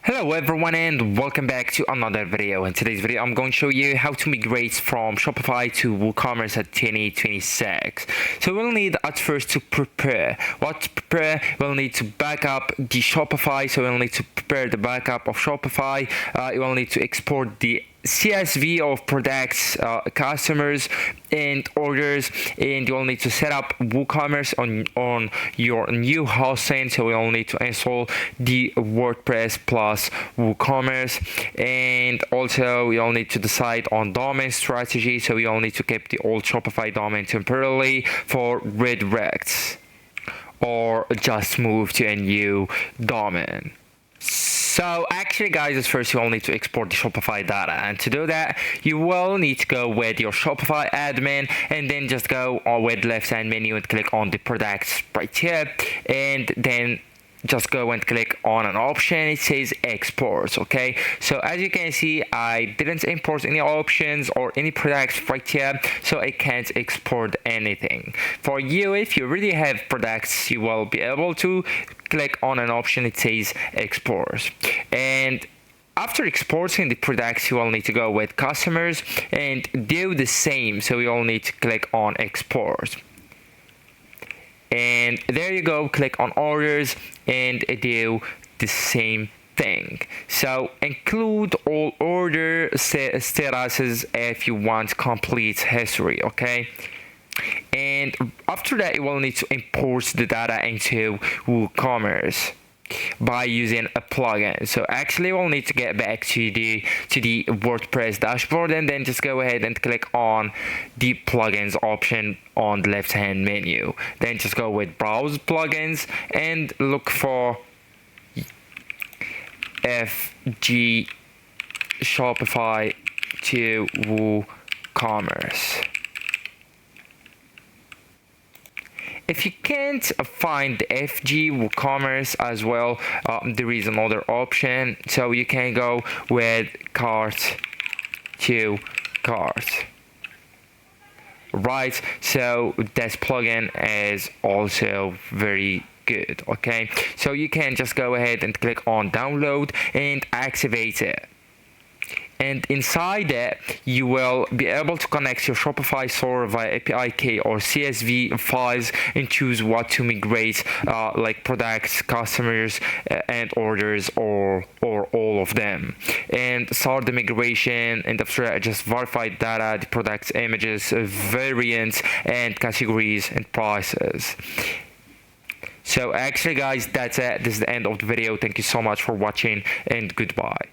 Hello everyone and welcome back to another video. In today's video I'm going to show you how to migrate from Shopify to WooCommerce at 2026. So we'll need at first to prepare. What to prepare? We'll need to back up the Shopify. So we'll need to prepare the backup of Shopify. You will need to export the CSV of products, customers and orders, and you'll need to set up WooCommerce on your new hosting. So we'll need to install the WordPress plus WooCommerce, and also you'll need to decide on domain strategy. So you'll need to keep the old Shopify domain temporarily for redirects, or just move to a new domain. So actually guys, at first you will need to export the Shopify data, and to do that you will need to go with your Shopify admin and then just go with left hand menu and click on the products right here, and then just go and click on an option. It says export. Okay, so as you can see, I didn't import any options or any products right here, so I can't export anything. For you, if you really have products, you will be able to click on an option. It says export, and after exporting the products you will need to go with customers and do the same. So you'll need to click on export, and there you go, click on orders and do the same thing. So include all order statuses if you want complete history. Okay, and after that you will need to import the data into WooCommerce by using a plugin. So actually we'll need to get back to the WordPress dashboard, and then just go ahead and click on the plugins option on the left hand menu. Then just go with browse plugins and look for FG Shopify to WooCommerce. If you can't find the FG WooCommerce as well, there is another option. So you can go with cart to cart. Right, so this plugin is also very good. Okay, so you can just go ahead and click on download and activate it. And inside it, you will be able to connect your Shopify store via API key or CSV files and choose what to migrate, like products, customers, and orders, or all of them. And start the migration, and after that, just verify data, the products, images, variants, and categories and prices. So actually guys, that's it. This is the end of the video. Thank you so much for watching, and goodbye.